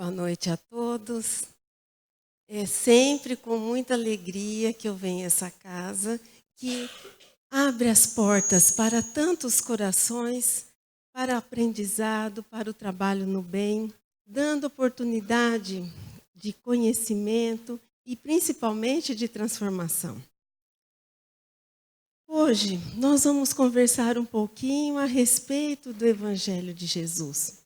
Boa noite a todos. É sempre com muita alegria que eu venho a essa casa, que abre as portas para tantos corações, para o aprendizado, para o trabalho no bem, dando oportunidade de conhecimento e principalmente de transformação. Hoje nós vamos conversar um pouquinho a respeito do Evangelho de Jesus.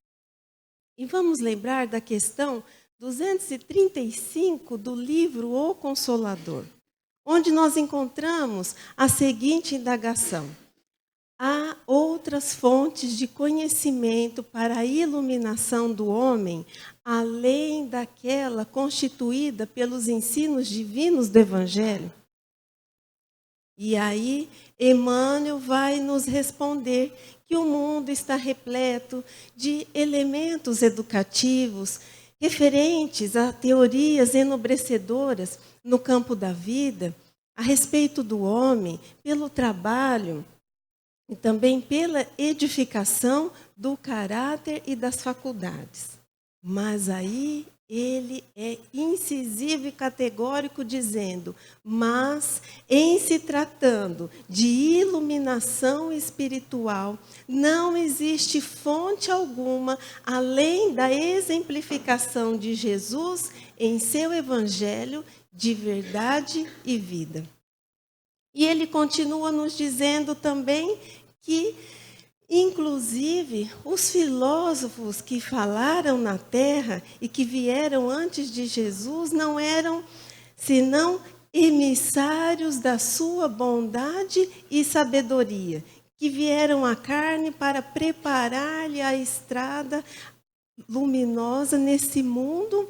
E vamos lembrar da questão 235 do livro O Consolador, onde nós encontramos a seguinte indagação: há outras fontes de conhecimento para a iluminação do homem, além daquela constituída pelos ensinos divinos do Evangelho? E aí, Emmanuel vai nos responder que o mundo está repleto de elementos educativos referentes a teorias enobrecedoras no campo da vida, a respeito do homem, pelo trabalho e também pela edificação do caráter e das faculdades. Mas aí ele é incisivo e categórico, dizendo: mas em se tratando de iluminação espiritual, não existe fonte alguma além da exemplificação de Jesus em seu Evangelho de verdade e vida. E ele continua nos dizendo também que, inclusive, os filósofos que falaram na terra e que vieram antes de Jesus não eram senão emissários da sua bondade e sabedoria, que vieram à carne para preparar-lhe a estrada luminosa nesse mundo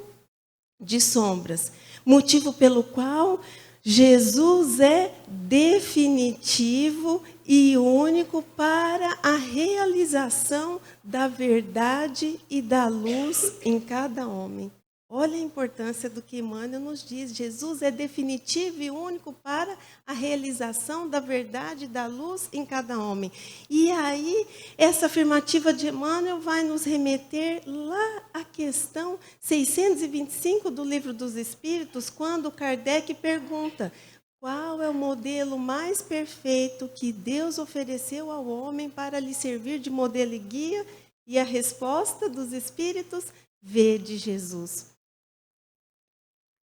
de sombras, motivo pelo qual Jesus é definitivo e único para a realização da verdade e da luz em cada homem. Olha a importância do que Emmanuel nos diz. Jesus é definitivo e único para a realização da verdade e da luz em cada homem. E aí, essa afirmativa de Emmanuel vai nos remeter lá à questão 625 do Livro dos Espíritos, quando Kardec pergunta: qual é o modelo mais perfeito que Deus ofereceu ao homem para lhe servir de modelo e guia? E a resposta dos Espíritos: vede Jesus.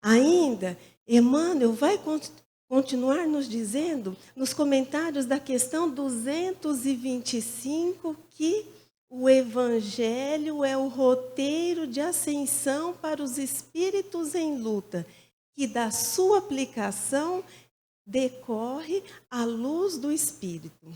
Ainda, Emmanuel vai continuar nos dizendo, nos comentários da questão 225, que o Evangelho é o roteiro de ascensão para os espíritos em luta, que da sua aplicação decorre a luz do Espírito.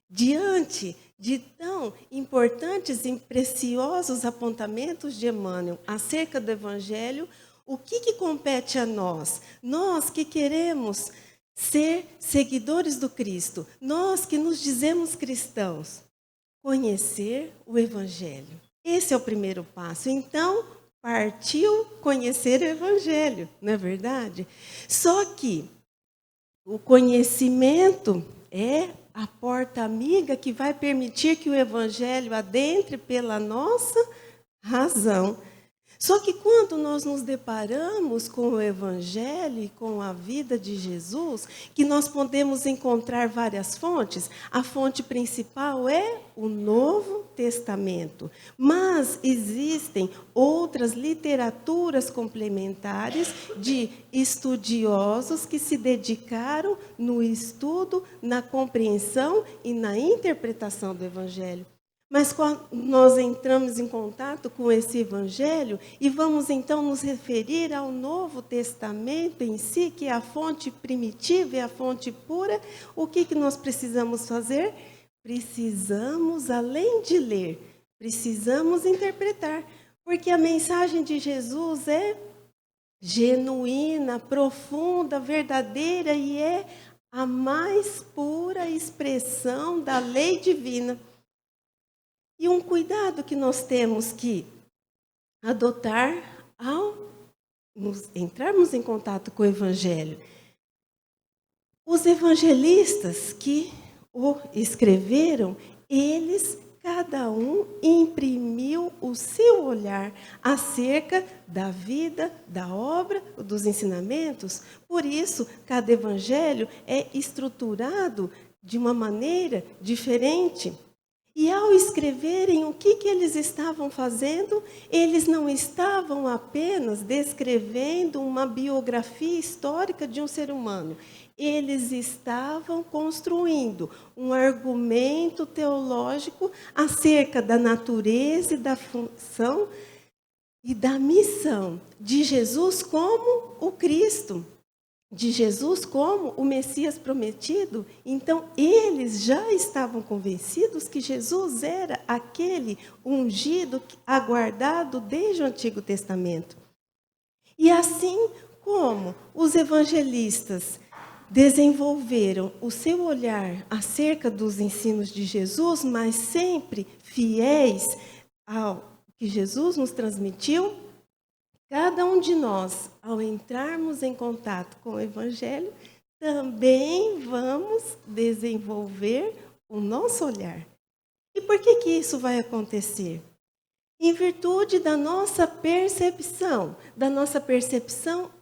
Diante de tão importantes e preciosos apontamentos de Emmanuel acerca do Evangelho, o que compete a nós? Nós que queremos ser seguidores do Cristo, nós que nos dizemos cristãos, conhecer o Evangelho. Esse é o primeiro passo. Então, partiu conhecer o Evangelho, não é verdade? Só que o conhecimento é a porta amiga que vai permitir que o Evangelho adentre pela nossa razão. Só que quando nós nos deparamos com o Evangelho e com a vida de Jesus, que nós podemos encontrar várias fontes, a fonte principal é o Novo Testamento. Mas existem outras literaturas complementares de estudiosos que se dedicaram no estudo, na compreensão e na interpretação do Evangelho. Mas quando nós entramos em contato com esse Evangelho e vamos então nos referir ao Novo Testamento em si, que é a fonte primitiva e a fonte pura, o que nós precisamos fazer? Precisamos, além de ler, precisamos interpretar, porque a mensagem de Jesus é genuína, profunda, verdadeira e é a mais pura expressão da lei divina. E um cuidado que nós temos que adotar ao entrarmos em contato com o Evangelho. Os evangelistas que o escreveram, eles cada um imprimiu o seu olhar acerca da vida, da obra, dos ensinamentos. Por isso, cada evangelho é estruturado de uma maneira diferente. E ao escreverem o que eles estavam fazendo, eles não estavam apenas descrevendo uma biografia histórica de um ser humano. Eles estavam construindo um argumento teológico acerca da natureza e da função e da missão de Jesus como o Cristo, de Jesus como o Messias prometido. Então, eles já estavam convencidos que Jesus era aquele ungido, aguardado desde o Antigo Testamento. E assim como os evangelistas desenvolveram o seu olhar acerca dos ensinos de Jesus, mas sempre fiéis ao que Jesus nos transmitiu, cada um de nós, ao entrarmos em contato com o Evangelho, também vamos desenvolver o nosso olhar. E por que isso vai acontecer? Em virtude da nossa percepção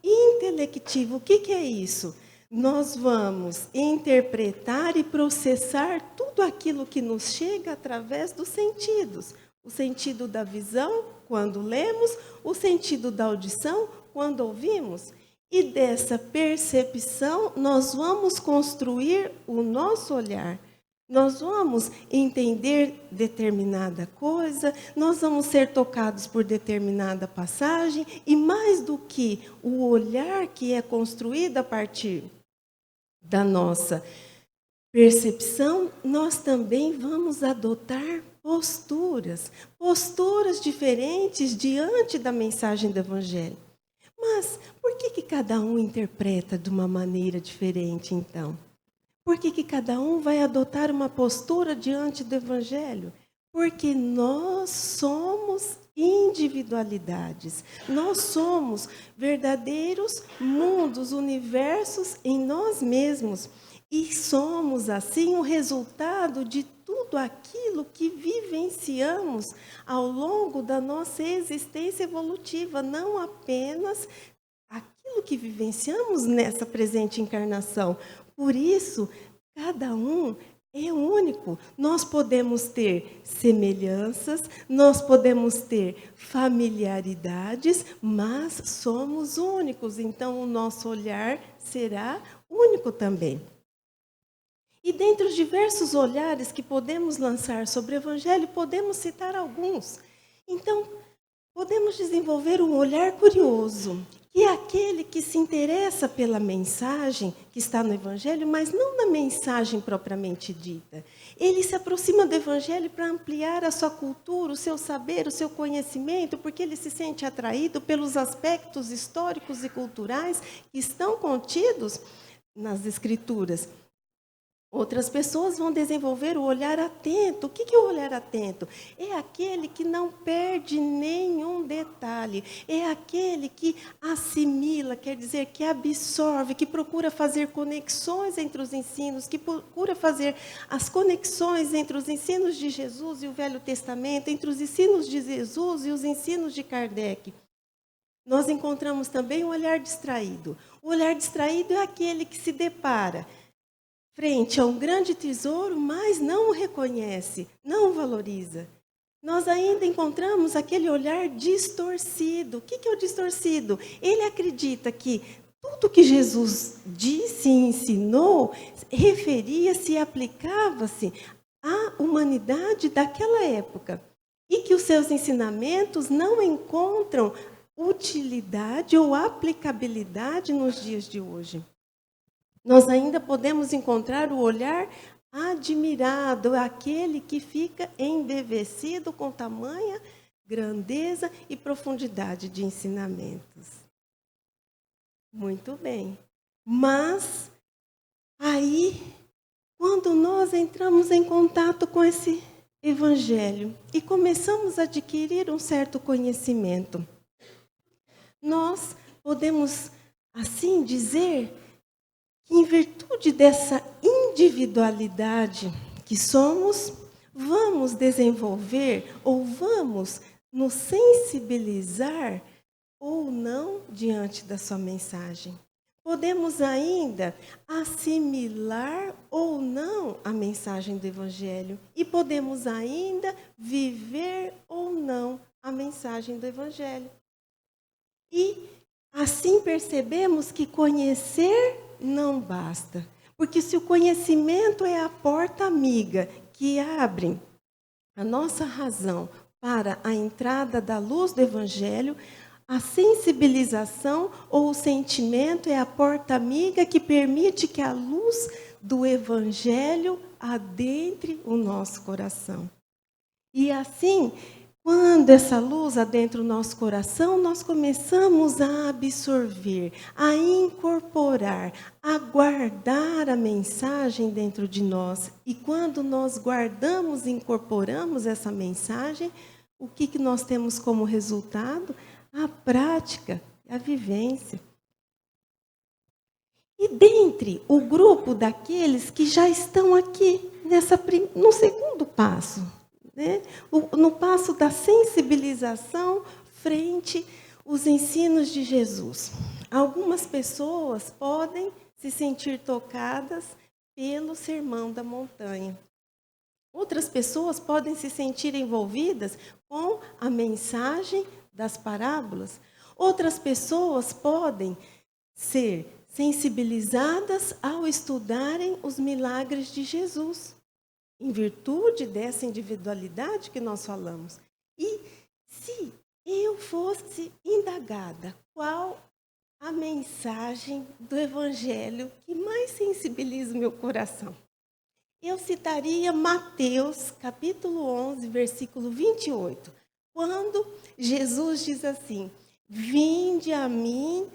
intelectiva. O que é isso? Nós vamos interpretar e processar tudo aquilo que nos chega através dos sentidos. O sentido da visão, quando lemos, o sentido da audição, quando ouvimos. E dessa percepção, nós vamos construir o nosso olhar. Nós vamos entender determinada coisa, nós vamos ser tocados por determinada passagem, e mais do que o olhar que é construído a partir da nossa percepção, nós também vamos adotar posturas diferentes diante da mensagem do Evangelho. Mas por que cada um interpreta de uma maneira diferente, então? Por que cada um vai adotar uma postura diante do Evangelho? Porque nós somos individualidades. Nós somos verdadeiros mundos, universos em nós mesmos. E somos, assim, o resultado de tudo aquilo que vivenciamos ao longo da nossa existência evolutiva, não apenas aquilo que vivenciamos nessa presente encarnação. Por isso, cada um é único. Nós podemos ter semelhanças, nós podemos ter familiaridades, mas somos únicos. Então, o nosso olhar será único também. E dentre os diversos olhares que podemos lançar sobre o Evangelho, podemos citar alguns. Então, podemos desenvolver um olhar curioso, que é aquele que se interessa pela mensagem que está no Evangelho, mas não na mensagem propriamente dita. Ele se aproxima do Evangelho para ampliar a sua cultura, o seu saber, o seu conhecimento, porque ele se sente atraído pelos aspectos históricos e culturais que estão contidos nas Escrituras. Outras pessoas vão desenvolver o olhar atento. O que é o olhar atento? É aquele que não perde nenhum detalhe. É aquele que assimila, quer dizer, que absorve, que procura fazer conexões entre os ensinos, que procura fazer as conexões entre os ensinos de Jesus e o Velho Testamento, entre os ensinos de Jesus e os ensinos de Kardec. Nós encontramos também o olhar distraído. O olhar distraído é aquele que se depara frente a um grande tesouro, mas não o reconhece, não o valoriza. Nós ainda encontramos aquele olhar distorcido. O que é o distorcido? Ele acredita que tudo que Jesus disse e ensinou referia-se e aplicava-se à humanidade daquela época. E que os seus ensinamentos não encontram utilidade ou aplicabilidade nos dias de hoje. Nós ainda podemos encontrar o olhar admirado, aquele que fica embevecido com tamanha grandeza e profundidade de ensinamentos. Muito bem. Mas aí, quando nós entramos em contato com esse Evangelho e começamos a adquirir um certo conhecimento, nós podemos, assim dizer, em virtude dessa individualidade que somos, vamos desenvolver ou vamos nos sensibilizar ou não diante da sua mensagem? Podemos ainda assimilar ou não a mensagem do Evangelho e podemos ainda viver ou não a mensagem do Evangelho. E assim percebemos que conhecer não basta, porque se o conhecimento é a porta amiga que abre a nossa razão para a entrada da luz do Evangelho, a sensibilização ou o sentimento é a porta amiga que permite que a luz do Evangelho adentre o nosso coração. E assim, quando essa luz adentra o nosso coração, nós começamos a absorver, a incorporar, a guardar a mensagem dentro de nós. E quando nós guardamos e incorporamos essa mensagem, o que nós temos como resultado? A prática, a vivência. E dentre o grupo daqueles que já estão aqui no segundo passo, né? No passo da sensibilização frente aos ensinos de Jesus. Algumas pessoas podem se sentir tocadas pelo Sermão da Montanha. Outras pessoas podem se sentir envolvidas com a mensagem das parábolas. Outras pessoas podem ser sensibilizadas ao estudarem os milagres de Jesus, em virtude dessa individualidade que nós falamos. E se eu fosse indagada qual a mensagem do Evangelho que mais sensibiliza o meu coração, eu citaria Mateus, capítulo 11, versículo 28, quando Jesus diz assim: vinde a mim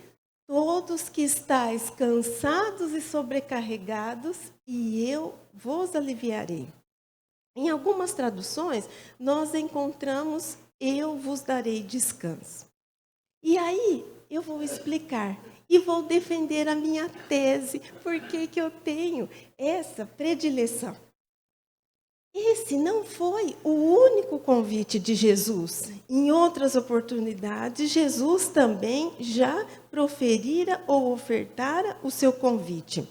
todos que estáis cansados e sobrecarregados, e eu vos aliviarei. Em algumas traduções, nós encontramos eu vos darei descanso. E aí, eu vou explicar e vou defender a minha tese, porque que eu tenho essa predileção. Esse não foi o único convite de Jesus. Em outras oportunidades, Jesus também já proferira ou ofertara o seu convite.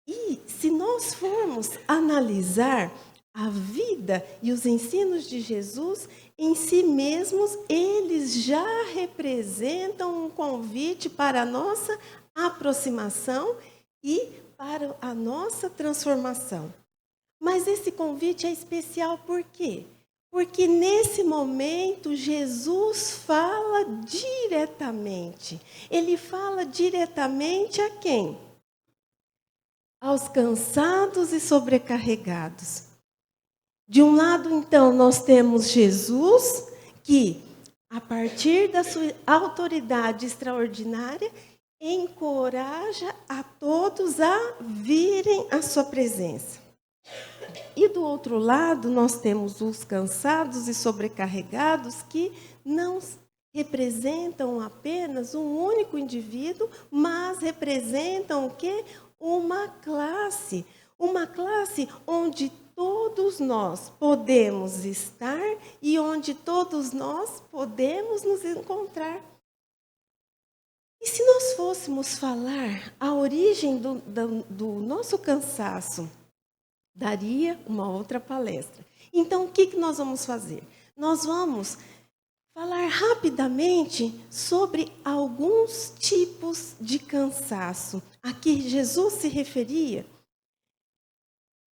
E se nós formos analisar a vida e os ensinos de Jesus, em si mesmos, eles já representam um convite para a nossa aproximação e para a nossa transformação. Mas esse convite é especial por quê? Porque nesse momento Jesus fala diretamente. Ele fala diretamente a quem? Aos cansados e sobrecarregados. De um lado, então, nós temos Jesus, que, a partir da sua autoridade extraordinária, encoraja a todos a virem à sua presença. E do outro lado, nós temos os cansados e sobrecarregados que não representam apenas um único indivíduo, mas representam o quê? Uma classe onde todos nós podemos estar e onde todos nós podemos nos encontrar. E se nós fôssemos falar a origem do nosso cansaço, daria uma outra palestra. Então, o que nós vamos fazer? Nós vamos falar rapidamente sobre alguns tipos de cansaço a que Jesus se referia.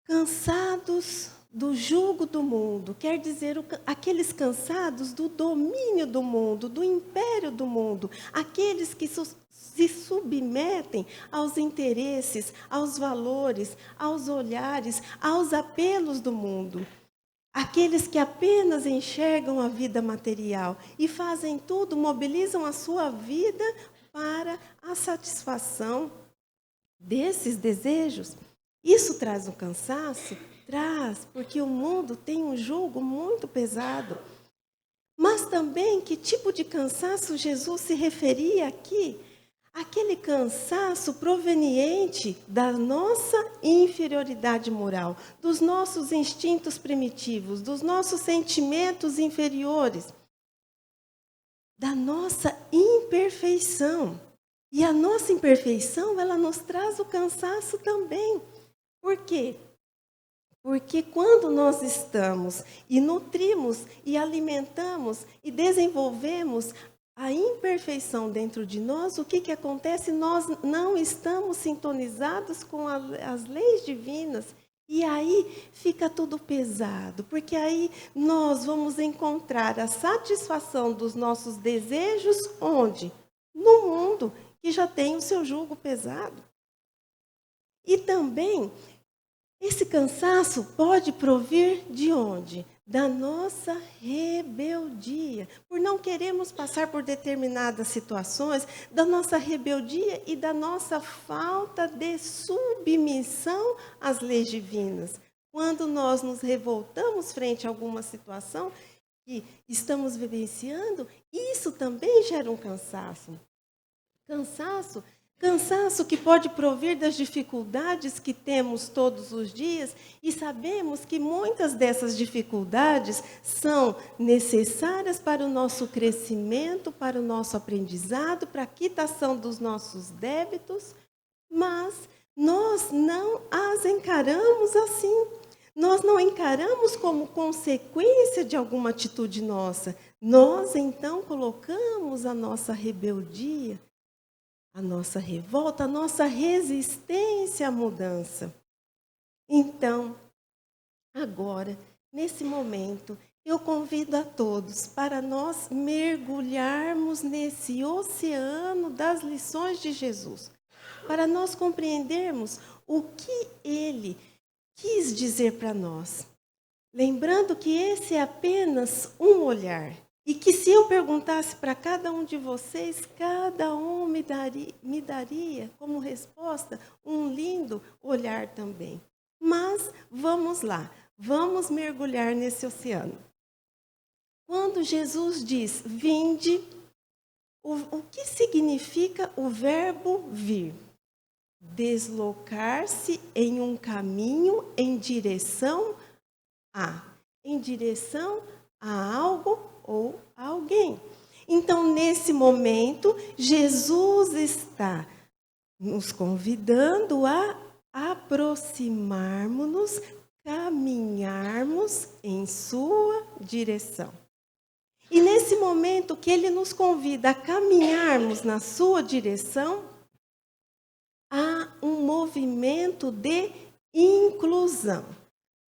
Cansados do jugo do mundo, quer dizer, aqueles cansados do domínio do mundo, do império do mundo, aqueles que se submetem aos interesses, aos valores, aos olhares, aos apelos do mundo. Aqueles que apenas enxergam a vida material e fazem tudo, mobilizam a sua vida para a satisfação desses desejos. Isso traz um cansaço? Traz, porque o mundo tem um jugo muito pesado. Mas também, que tipo de cansaço Jesus se referia aqui? aquele cansaço proveniente da nossa inferioridade moral, dos nossos instintos primitivos, dos nossos sentimentos inferiores, da nossa imperfeição. E a nossa imperfeição, ela nos traz o cansaço também. Por quê? Porque quando nós estamos e nutrimos e alimentamos e desenvolvemos a imperfeição dentro de nós, o que acontece? Nós não estamos sintonizados com as leis divinas. E aí fica tudo pesado, porque aí nós vamos encontrar a satisfação dos nossos desejos onde? No mundo, que já tem o seu jugo pesado. E também, esse cansaço pode provir de onde? Da nossa rebeldia. Por não queremos passar por determinadas situações, da nossa rebeldia e da nossa falta de submissão às leis divinas. Quando nós nos revoltamos frente a alguma situação que estamos vivenciando, isso também gera um cansaço. Cansaço que pode provir das dificuldades que temos todos os dias, e sabemos que muitas dessas dificuldades são necessárias para o nosso crescimento, para o nosso aprendizado, para a quitação dos nossos débitos, mas nós não as encaramos assim. Nós não encaramos como consequência de alguma atitude nossa. Nós, então, colocamos a nossa rebeldia, a nossa revolta, a nossa resistência à mudança. Então, agora, nesse momento, eu convido a todos para nós mergulharmos nesse oceano das lições de Jesus, para nós compreendermos o que Ele quis dizer para nós. Lembrando que esse é apenas um olhar. E que se eu perguntasse para cada um de vocês, cada um me daria como resposta um lindo olhar também. Mas vamos lá, vamos mergulhar nesse oceano. Quando Jesus diz, vinde, o que significa o verbo vir? Deslocar-se em um caminho em direção a algo ou a alguém. Então, nesse momento, Jesus está nos convidando a aproximarmos-nos, caminharmos em sua direção. E nesse momento que ele nos convida a caminharmos na sua direção, há um movimento de inclusão.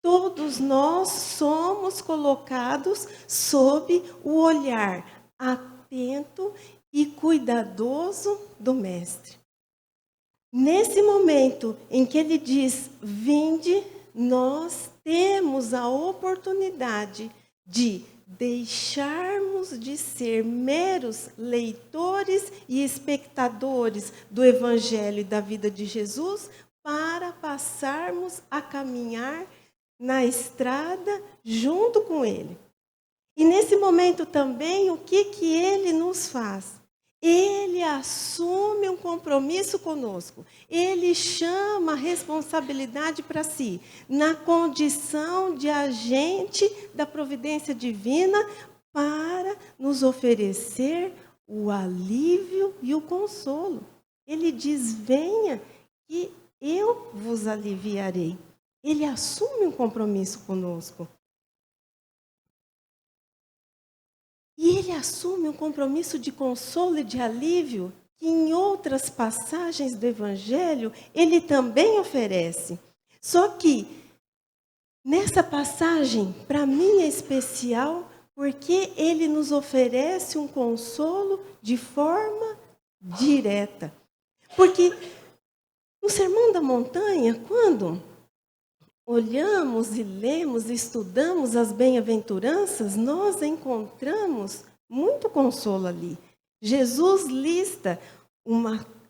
Todos nós somos colocados sob o olhar atento e cuidadoso do Mestre. Nesse momento em que ele diz, vinde, nós temos a oportunidade de deixarmos de ser meros leitores e espectadores do Evangelho e da vida de Jesus para passarmos a caminhar na estrada junto com Ele. E nesse momento também, o que Ele nos faz? Ele assume um compromisso conosco. Ele chama a responsabilidade para si, na condição de agente da providência divina, para nos oferecer o alívio e o consolo. Ele diz, venha que eu vos aliviarei. Ele assume um compromisso conosco. E ele assume um compromisso de consolo e de alívio que em outras passagens do Evangelho ele também oferece. Só que nessa passagem, para mim é especial, porque ele nos oferece um consolo de forma direta. Porque no Sermão da Montanha, quando olhamos e lemos e estudamos as bem-aventuranças, nós encontramos muito consolo ali. Jesus lista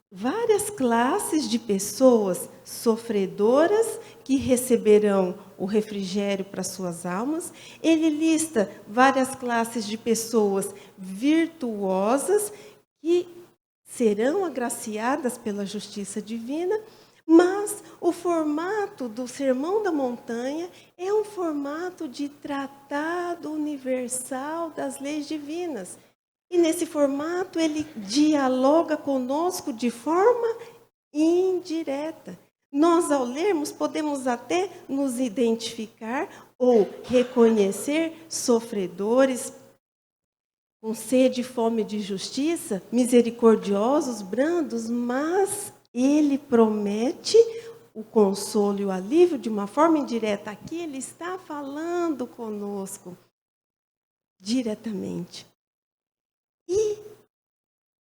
várias classes de pessoas sofredoras que receberão o refrigério para suas almas. Ele lista várias classes de pessoas virtuosas que serão agraciadas pela justiça divina, mas o formato do Sermão da Montanha é um formato de tratado universal das leis divinas. E nesse formato ele dialoga conosco de forma indireta. Nós, ao lermos, podemos até nos identificar ou reconhecer sofredores com sede e fome de justiça, misericordiosos, brandos, mas ele promete o consolo e o alívio de uma forma indireta. Aqui ele está falando conosco diretamente. E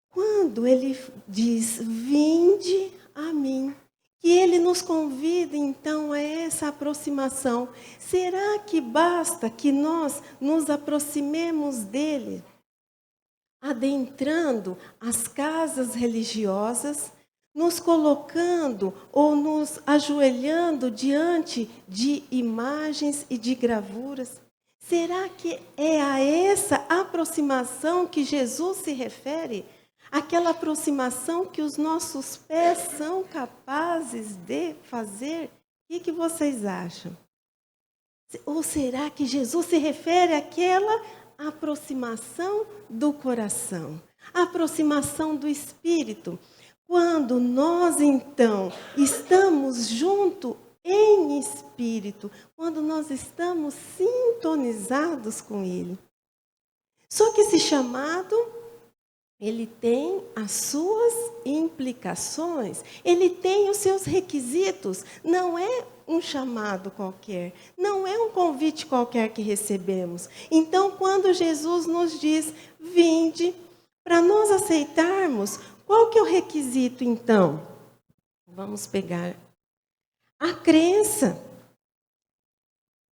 quando ele diz, vinde a mim, que ele nos convida então a essa aproximação. Será que basta que nós nos aproximemos dele, adentrando as casas religiosas, nos colocando ou nos ajoelhando diante de imagens e de gravuras? Será que é a essa aproximação que Jesus se refere? Aquela aproximação que os nossos pés são capazes de fazer? O que vocês acham? Ou será que Jesus se refere àquela aproximação do coração, a aproximação do espírito? Quando nós, então, estamos junto em espírito, quando nós estamos sintonizados com Ele. Só que esse chamado, ele tem as suas implicações, ele tem os seus requisitos. Não é um chamado qualquer, não é um convite qualquer que recebemos. Então, quando Jesus nos diz, vinde, para nós aceitarmos, qual que é o requisito, então? Vamos pegar a crença.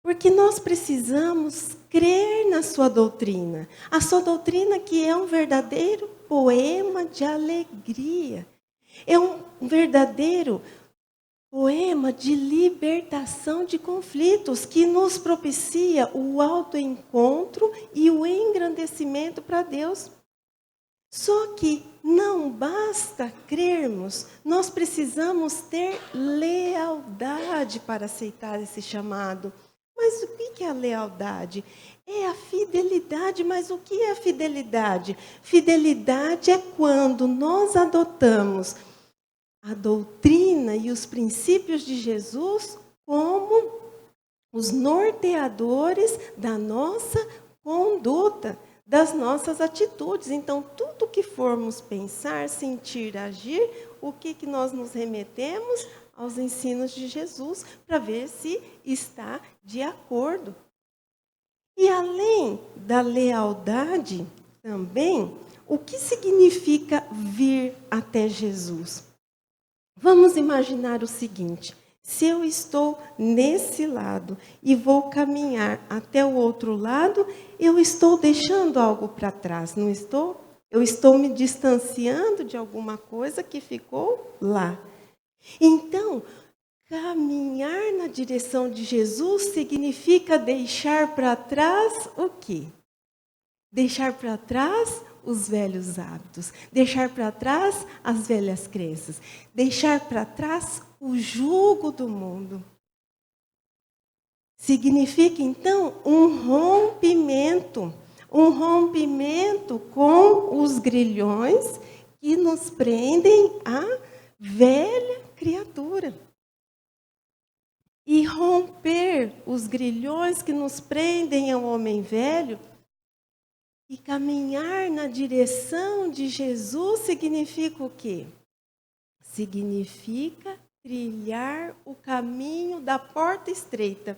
Porque nós precisamos crer na sua doutrina. A sua doutrina que é um verdadeiro poema de alegria. É um verdadeiro poema de libertação de conflitos que nos propicia o autoencontro e o engrandecimento para Deus. Só que não basta crermos, nós precisamos ter lealdade para aceitar esse chamado. Mas o que é a lealdade? É a fidelidade, mas o que é a fidelidade? Fidelidade é quando nós adotamos a doutrina e os princípios de Jesus como os norteadores da nossa conduta, das nossas atitudes. Então, tudo que formos pensar, sentir, agir, o que nós nos remetemos? Aos ensinos de Jesus, para ver se está de acordo. E além da lealdade, também, o que significa vir até Jesus? Vamos imaginar o seguinte: se eu estou nesse lado e vou caminhar até o outro lado, eu estou deixando algo para trás, não estou? Eu estou me distanciando de alguma coisa que ficou lá. Então, caminhar na direção de Jesus significa deixar para trás o quê? Deixar para trás os velhos hábitos, deixar para trás as velhas crenças, deixar para trás o jugo do mundo. Significa, então, um rompimento com os grilhões que nos prendem à velha criatura. E romper os grilhões que nos prendem ao homem velho e caminhar na direção de Jesus significa o quê? Significa trilhar o caminho da porta estreita.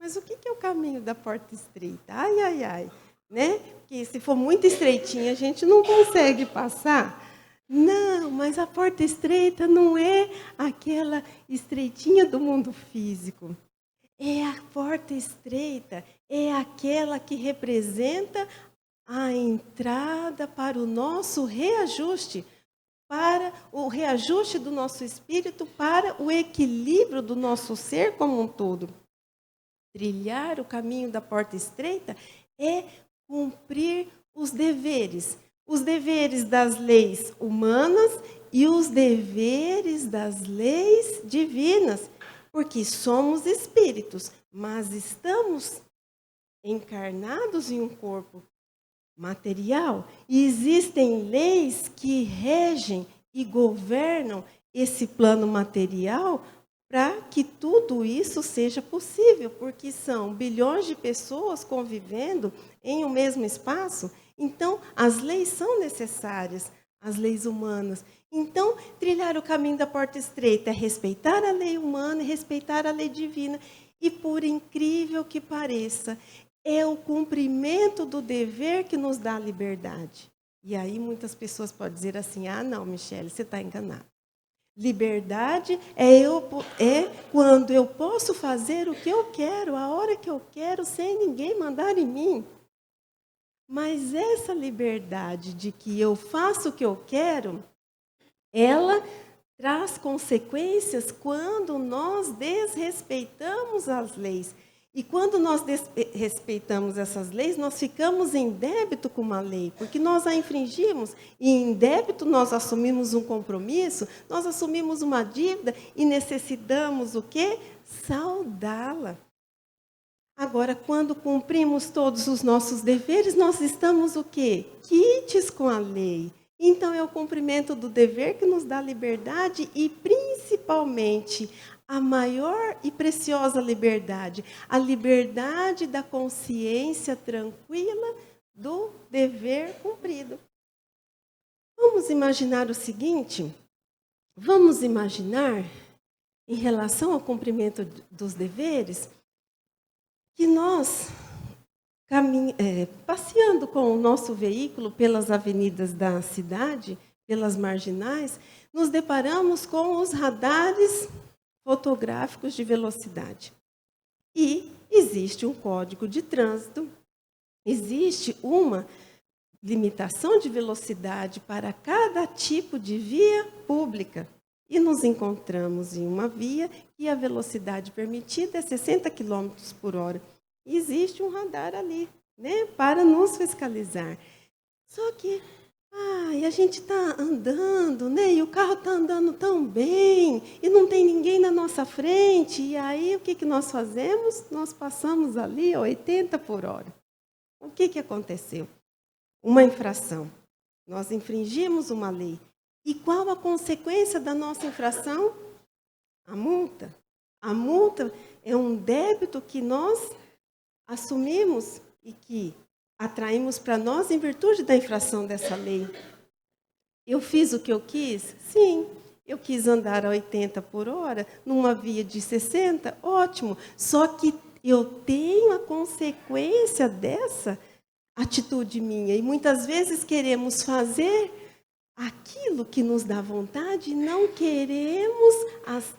Mas o que é o caminho da porta estreita? Ai, ai, ai, né? Porque se for muito estreitinha, a gente não consegue passar. Não, mas a porta estreita não é aquela estreitinha do mundo físico. É a porta estreita, é aquela que representa a entrada para o nosso reajuste, para o reajuste do nosso espírito, para o equilíbrio do nosso ser como um todo. Trilhar o caminho da porta estreita é cumprir os deveres. os deveres das leis humanas e os deveres das leis divinas, porque somos espíritos, mas estamos encarnados em um corpo material e existem leis que regem e governam esse plano material para que tudo isso seja possível, porque são bilhões de pessoas convivendo em um mesmo espaço. Então, as leis são necessárias, as leis humanas. Então, trilhar o caminho da porta estreita é respeitar a lei humana e respeitar a lei divina. E, por incrível que pareça, é o cumprimento do dever que nos dá a liberdade. E aí muitas pessoas podem dizer assim, não, Michele, você está enganada. Liberdade é quando eu posso fazer o que eu quero, a hora que eu quero, sem ninguém mandar em mim. Mas essa liberdade de que eu faço o que eu quero, ela traz consequências quando nós desrespeitamos as leis. E quando nós desrespeitamos essas leis, nós ficamos em débito com uma lei, porque nós a infringimos. E em débito nós assumimos um compromisso, nós assumimos uma dívida e necessitamos o quê? Saldá-la. Agora, quando cumprimos todos os nossos deveres, nós estamos o quê? Quites com a lei. Então, é o cumprimento do dever que nos dá liberdade e, principalmente, a maior e preciosa liberdade, a liberdade da consciência tranquila do dever cumprido. Vamos imaginar o seguinte, vamos imaginar, em relação ao cumprimento dos deveres, que nós, passeando com o nosso veículo pelas avenidas da cidade, pelas marginais, nos deparamos com os radares fotográficos de velocidade. E existe um código de trânsito, existe uma limitação de velocidade para cada tipo de via pública. E nos encontramos em uma via que a velocidade permitida é 60 km por hora. E existe um radar ali, né, para nos fiscalizar. Só que e a gente está andando, né? E o carro está andando tão bem, e não tem ninguém na nossa frente. E aí, o que nós fazemos? Nós passamos ali a 80 por hora. O que aconteceu? Uma infração. Nós infringimos uma lei. E qual a consequência da nossa infração? A multa. A multa é um débito que nós assumimos e que atraímos para nós em virtude da infração dessa lei. Eu fiz o que eu quis? Sim. Eu quis andar a 80 por hora numa via de 60? Ótimo. Só que eu tenho a consequência dessa atitude minha. E muitas vezes queremos fazer aquilo que nos dá vontade e não queremos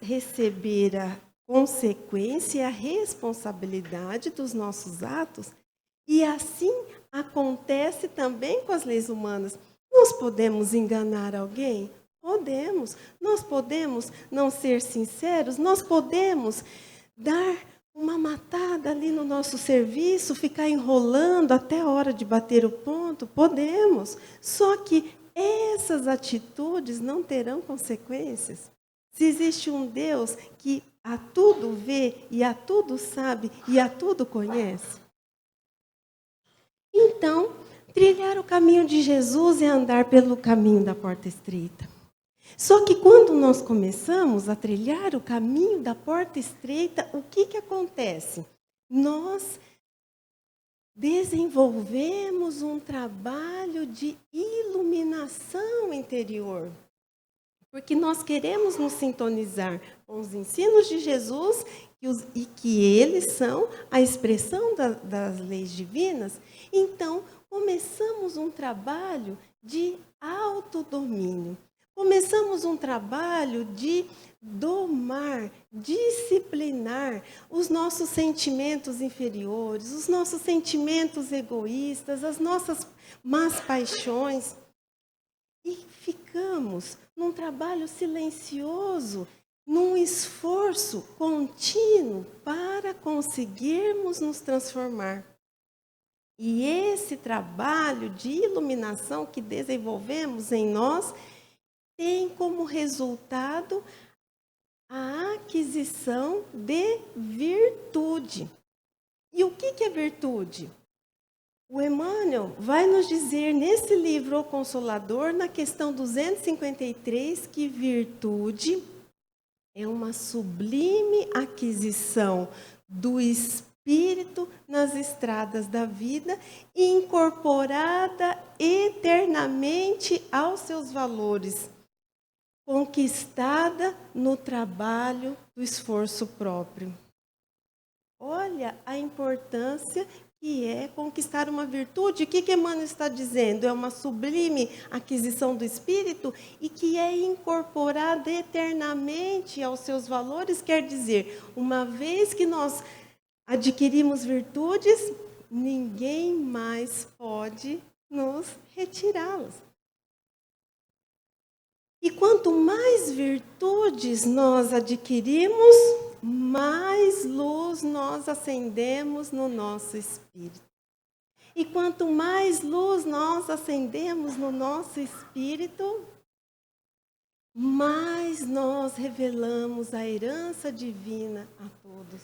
receber a consequência e a responsabilidade dos nossos atos. E assim acontece também com as leis humanas. Nós podemos enganar alguém? Podemos. Nós podemos não ser sinceros? Nós podemos dar uma matada ali no nosso serviço, ficar enrolando até a hora de bater o ponto? Podemos. Só que essas atitudes não terão consequências. Se existe um Deus que a tudo vê e a tudo sabe e a tudo conhece. Então, trilhar o caminho de Jesus é andar pelo caminho da porta estreita. Só que quando nós começamos a trilhar o caminho da porta estreita, o que acontece? Nós desenvolvemos um trabalho de iluminação interior. Porque nós queremos nos sintonizar com os ensinos de Jesus e que eles são a expressão das leis divinas. Então, começamos um trabalho de autodomínio. Começamos um trabalho de domar, disciplinar os nossos sentimentos inferiores, os nossos sentimentos egoístas, as nossas más paixões. E ficamos num trabalho silencioso, num esforço contínuo para conseguirmos nos transformar. E esse trabalho de iluminação que desenvolvemos em nós tem como resultado a aquisição de virtude. E o que é virtude? O Emmanuel vai nos dizer nesse livro O Consolador, na questão 253, que virtude é uma sublime aquisição do espírito nas estradas da vida, incorporada eternamente aos seus valores, conquistada no trabalho do esforço próprio. Olha a importância que é conquistar uma virtude. O que Emmanuel está dizendo? É uma sublime aquisição do espírito e que é incorporada eternamente aos seus valores. Quer dizer, uma vez que nós adquirimos virtudes, ninguém mais pode nos retirá-las. E quanto mais virtudes nós adquirimos, mais luz nós acendemos no nosso espírito. E quanto mais luz nós acendemos no nosso espírito, mais nós revelamos a herança divina a todos.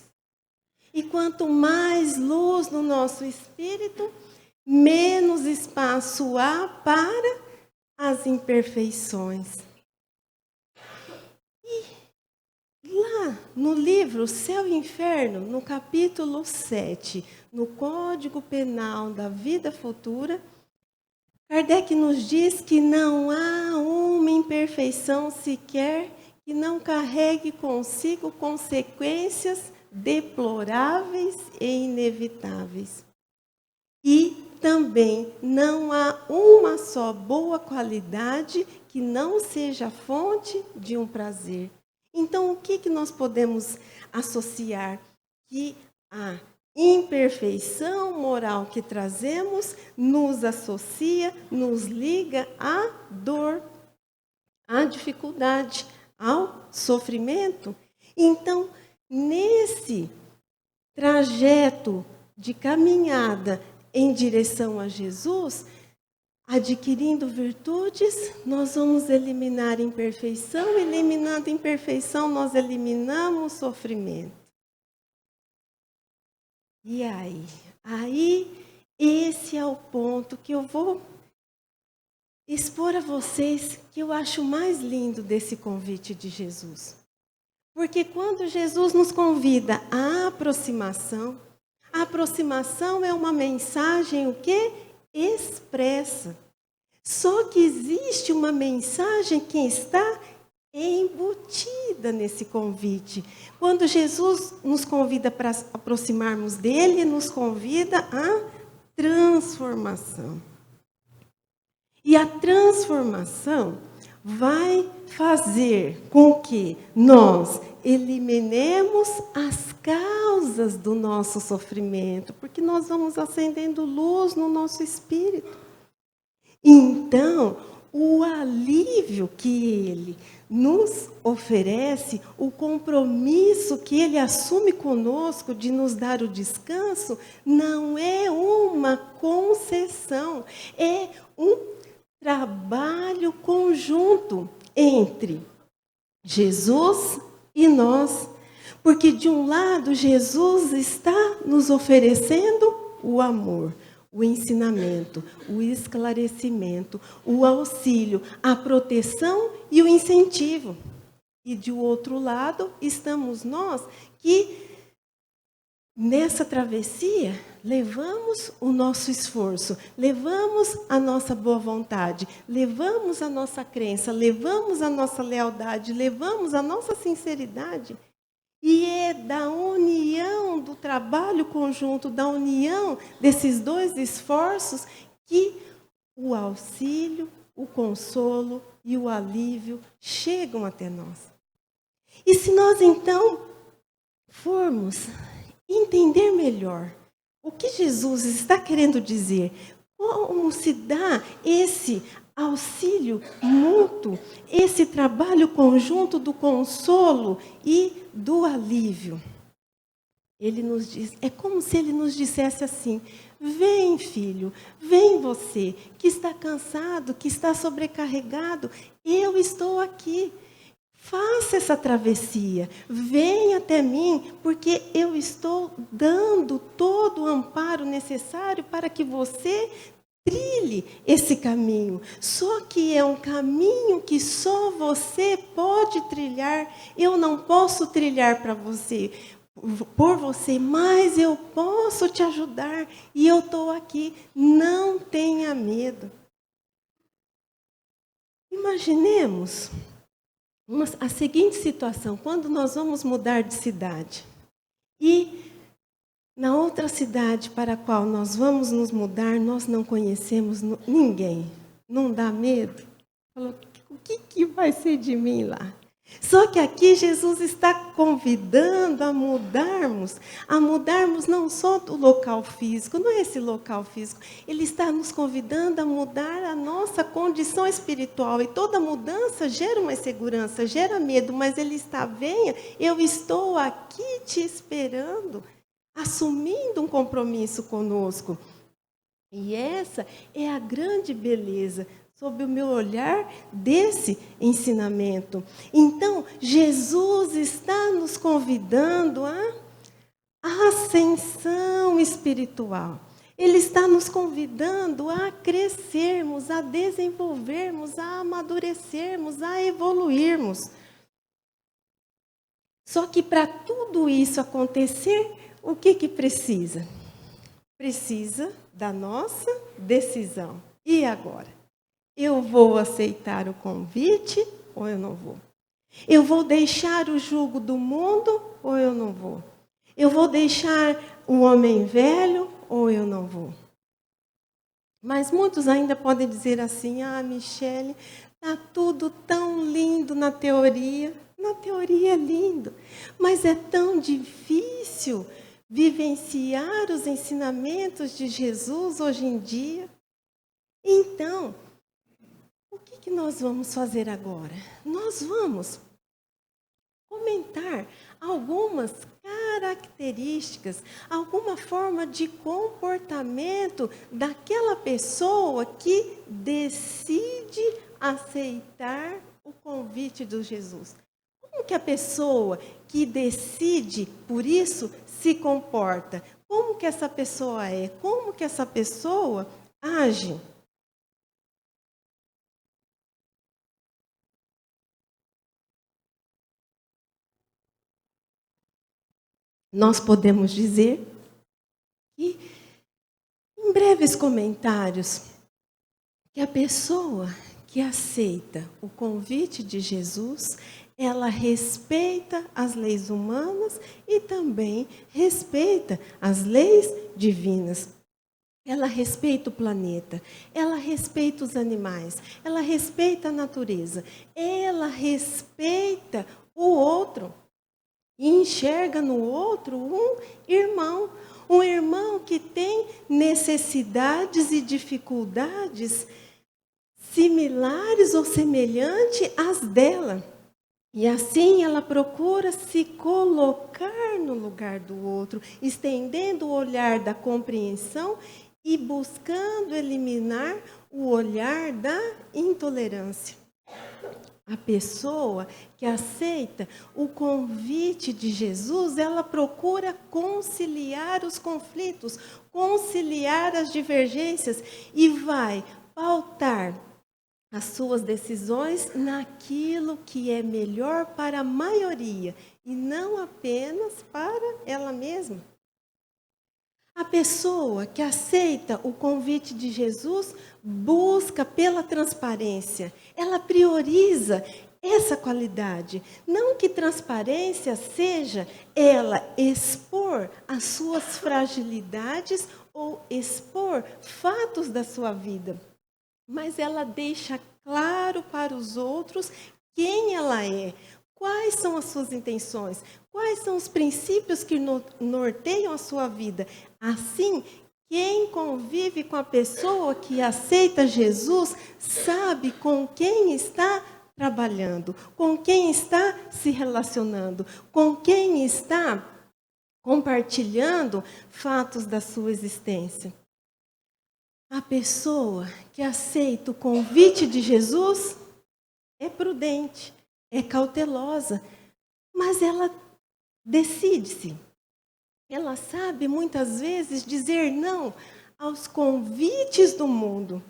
E quanto mais luz no nosso espírito, menos espaço há para as imperfeições. Lá no livro Céu e Inferno, no capítulo 7, no Código Penal da Vida Futura, Kardec nos diz que não há uma imperfeição sequer que não carregue consigo consequências deploráveis e inevitáveis. E também não há uma só boa qualidade que não seja fonte de um prazer. Então, o que nós podemos associar? Que a imperfeição moral que trazemos nos associa, nos liga à dor, à dificuldade, ao sofrimento. Então, nesse trajeto de caminhada em direção a Jesus, adquirindo virtudes, nós vamos eliminar imperfeição. Eliminando imperfeição, nós eliminamos sofrimento. E aí? Esse é o ponto que eu vou expor a vocês, que eu acho mais lindo desse convite de Jesus. Porque quando Jesus nos convida à aproximação, a aproximação é uma mensagem o quê? Expressa. Só que existe uma mensagem que está embutida nesse convite. Quando Jesus nos convida para aproximarmos dele, nos convida à transformação. E a transformação vai fazer com que nós eliminemos as causas do nosso sofrimento, porque nós vamos acendendo luz no nosso espírito. Então, o alívio que ele nos oferece, o compromisso que ele assume conosco de nos dar o descanso, não é uma concessão, é um trabalho conjunto entre Jesus e nós. Porque, de um lado, Jesus está nos oferecendo o amor, o ensinamento, o esclarecimento, o auxílio, a proteção e o incentivo. E, de outro lado, estamos nós que, nessa travessia, levamos o nosso esforço, levamos a nossa boa vontade, levamos a nossa crença, levamos a nossa lealdade, levamos a nossa sinceridade. E é da união do trabalho conjunto, da união desses dois esforços, que o auxílio, o consolo e o alívio chegam até nós. E se nós, então, formos entender melhor o que Jesus está querendo dizer, como se dá esse auxílio mútuo, esse trabalho conjunto do consolo e do alívio. Ele nos diz, é como se ele nos dissesse assim: vem, filho, vem você, que está cansado, que está sobrecarregado, eu estou aqui. Faça essa travessia, venha até mim, porque eu estou dando todo o amparo necessário para que você trilhe esse caminho. Só que é um caminho que só você pode trilhar. Eu não posso trilhar para você, por você, mas eu posso te ajudar e eu estou aqui. Não tenha medo. Imaginemos a seguinte situação: quando nós vamos mudar de cidade e na outra cidade para a qual nós vamos nos mudar, nós não conhecemos ninguém. Não dá medo? Falou, o que vai ser de mim lá? Só que aqui Jesus está convidando a mudarmos não só do local físico, não é esse local físico. Ele está nos convidando a mudar a nossa condição espiritual. E toda mudança gera uma insegurança, gera medo, mas ele está, venha, eu estou aqui te esperando, assumindo um compromisso conosco. E essa é a grande beleza, sob o meu olhar, desse ensinamento. Então, Jesus está nos convidando à ascensão espiritual. Ele está nos convidando a crescermos, a desenvolvermos, a amadurecermos, a evoluirmos. Só que para tudo isso acontecer, o que precisa? Precisa da nossa decisão. E agora? Eu vou aceitar o convite ou eu não vou? Eu vou deixar o jugo do mundo ou eu não vou? Eu vou deixar o homem velho ou eu não vou? Mas muitos ainda podem dizer assim: ah, Michele, está tudo tão lindo na teoria. Na teoria é lindo, mas é tão difícil vivenciar os ensinamentos de Jesus hoje em dia. Então, o que nós vamos fazer agora? Nós vamos comentar algumas características, alguma forma de comportamento daquela pessoa que decide aceitar o convite de Jesus. Como que a pessoa que decide por isso se comporta? Como que essa pessoa é? Como que essa pessoa age? Nós podemos dizer que, em breves comentários, que a pessoa que aceita o convite de Jesus, ela respeita as leis humanas e também respeita as leis divinas. Ela respeita o planeta, ela respeita os animais, ela respeita a natureza, ela respeita o outro. E enxerga no outro um irmão que tem necessidades e dificuldades similares ou semelhantes às dela. E assim ela procura se colocar no lugar do outro, estendendo o olhar da compreensão e buscando eliminar o olhar da intolerância. A pessoa que aceita o convite de Jesus, ela procura conciliar os conflitos, conciliar as divergências e vai pautar as suas decisões naquilo que é melhor para a maioria e não apenas para ela mesma. A pessoa que aceita o convite de Jesus busca pela transparência. Ela prioriza essa qualidade. Não que transparência seja ela expor as suas fragilidades ou expor fatos da sua vida. Mas ela deixa claro para os outros quem ela é, quais são as suas intenções, quais são os princípios que norteiam a sua vida. Assim, quem convive com a pessoa que aceita Jesus sabe com quem está trabalhando, com quem está se relacionando, com quem está compartilhando fatos da sua existência. A pessoa que aceita o convite de Jesus é prudente, é cautelosa, mas ela decide-se. Ela sabe muitas vezes dizer não aos convites do mundo.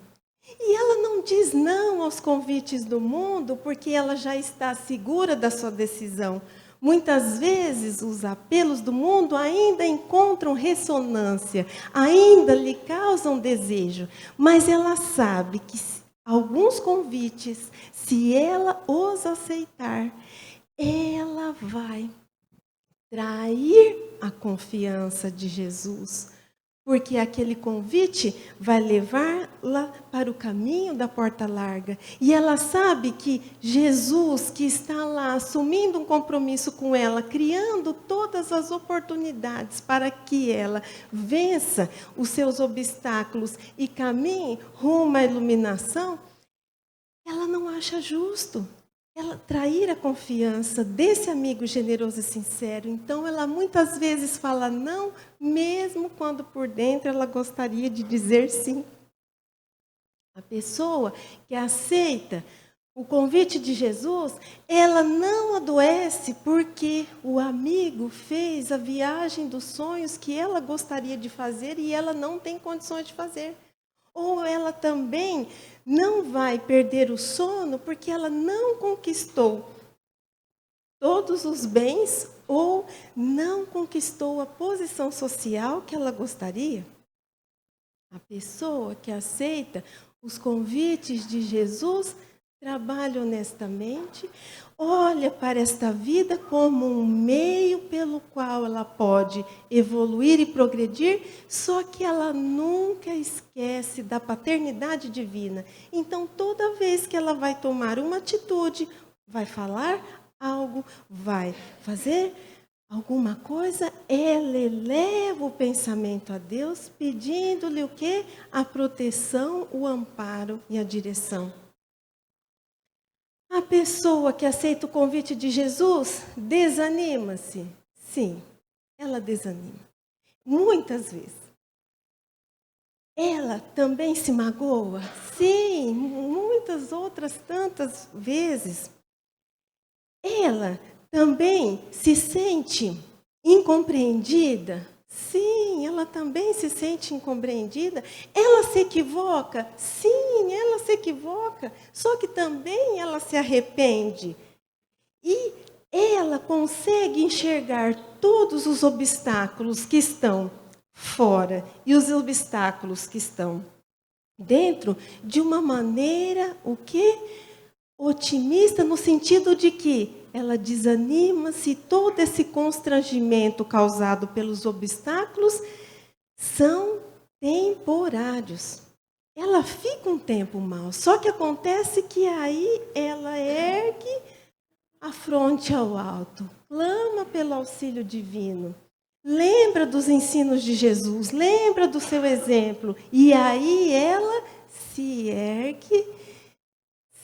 E ela não diz não aos convites do mundo porque ela já está segura da sua decisão. Muitas vezes os apelos do mundo ainda encontram ressonância, ainda lhe causam desejo, mas ela sabe que alguns convites, se ela os aceitar, ela vai trair a confiança de Jesus. Porque aquele convite vai levá-la para o caminho da porta larga. E ela sabe que Jesus, que está lá assumindo um compromisso com ela, criando todas as oportunidades para que ela vença os seus obstáculos e caminhe rumo à iluminação, ela não acha justo ela trair a confiança desse amigo generoso e sincero. Então, ela muitas vezes fala não, mesmo quando por dentro ela gostaria de dizer sim. A pessoa que aceita o convite de Jesus, ela não adoece porque o amigo fez a viagem dos sonhos que ela gostaria de fazer e ela não tem condições de fazer. Ou ela também não vai perder o sono porque ela não conquistou todos os bens ou não conquistou a posição social que ela gostaria. A pessoa que aceita os convites de Jesus trabalha honestamente, olha para esta vida como um meio pelo qual ela pode evoluir e progredir, só que ela nunca esquece da paternidade divina. Então, toda vez que ela vai tomar uma atitude, vai falar algo, vai fazer alguma coisa, ela eleva o pensamento a Deus, pedindo-lhe o quê? A proteção, o amparo e a direção. A pessoa que aceita o convite de Jesus desanima-se. Sim, ela desanima. Muitas vezes. Ela também se magoa? Sim, muitas outras tantas vezes. Ela também se sente incompreendida? Sim, ela também se sente incompreendida. Ela se equivoca? Sim, ela se equivoca. Só que também ela se arrepende. E ela consegue enxergar todos os obstáculos que estão fora e os obstáculos que estão dentro de uma maneira, o quê? Otimista no sentido de que ela desanima se todo esse constrangimento causado pelos obstáculos são temporários. Ela fica um tempo mal, só que acontece que aí ela ergue a fronte ao alto, clama pelo auxílio divino, lembra dos ensinos de Jesus, lembra do seu exemplo, e aí ela se ergue,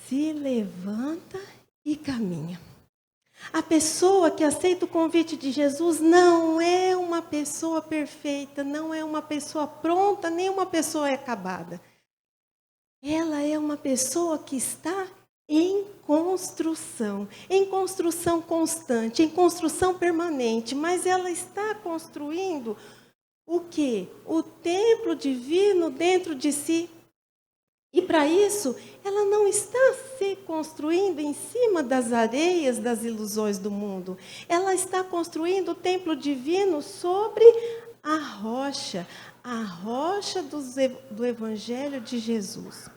se levanta e caminha. A pessoa que aceita o convite de Jesus não é uma pessoa perfeita, não é uma pessoa pronta, nem uma pessoa acabada. Ela é uma pessoa que está em construção constante, em construção permanente, mas ela está construindo o quê? O templo divino dentro de si. E para isso, ela não está se construindo em cima das areias das ilusões do mundo. Ela está construindo o templo divino sobre a rocha do Evangelho de Jesus.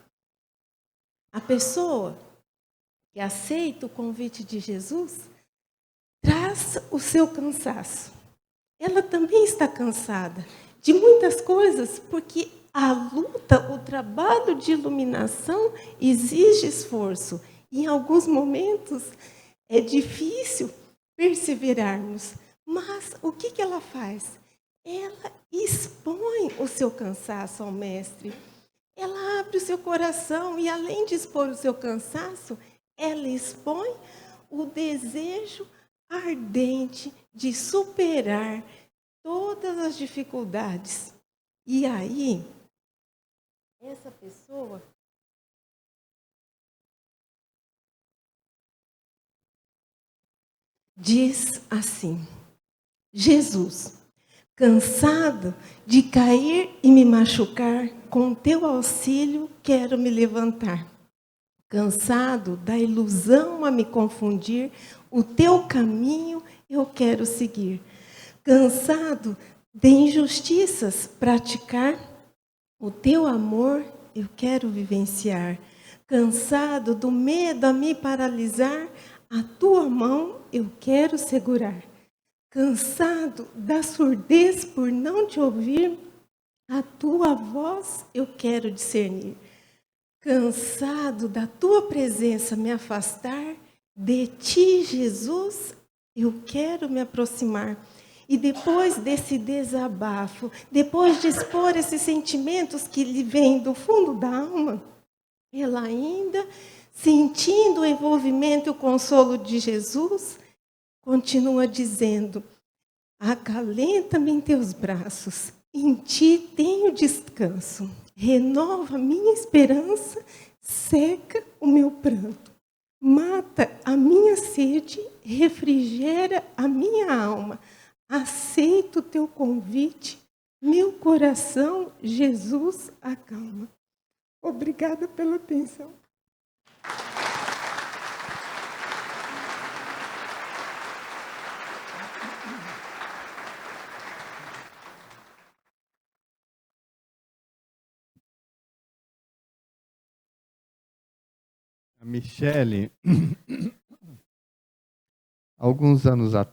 A pessoa que aceita o convite de Jesus traz o seu cansaço. Ela também está cansada de muitas coisas, porque a luta, o trabalho de iluminação exige esforço. Em alguns momentos é difícil perseverarmos. Mas o que ela faz? Ela expõe o seu cansaço ao Mestre. Ela abre o seu coração e, além de expor o seu cansaço, ela expõe o desejo ardente de superar, todas as dificuldades. E aí, essa pessoa diz assim: Jesus, cansado de cair e me machucar, com teu auxílio quero me levantar. Cansado da ilusão a me confundir, o teu caminho eu quero seguir. Cansado de injustiças praticar, o teu amor eu quero vivenciar. Cansado do medo a me paralisar, a tua mão eu quero segurar. Cansado da surdez por não te ouvir, a tua voz eu quero discernir. Cansado da tua presença me afastar, de ti, Jesus, eu quero me aproximar. E depois desse desabafo, depois de expor esses sentimentos que lhe vêm do fundo da alma, ela ainda, sentindo o envolvimento e o consolo de Jesus, continua dizendo: acalenta-me em teus braços, em ti tenho descanso. Renova minha esperança, seca o meu pranto. Mata a minha sede, refrigera a minha alma. Aceito o teu convite, meu coração, Jesus, acalma. Obrigada pela atenção. A Michele, alguns anos atrás,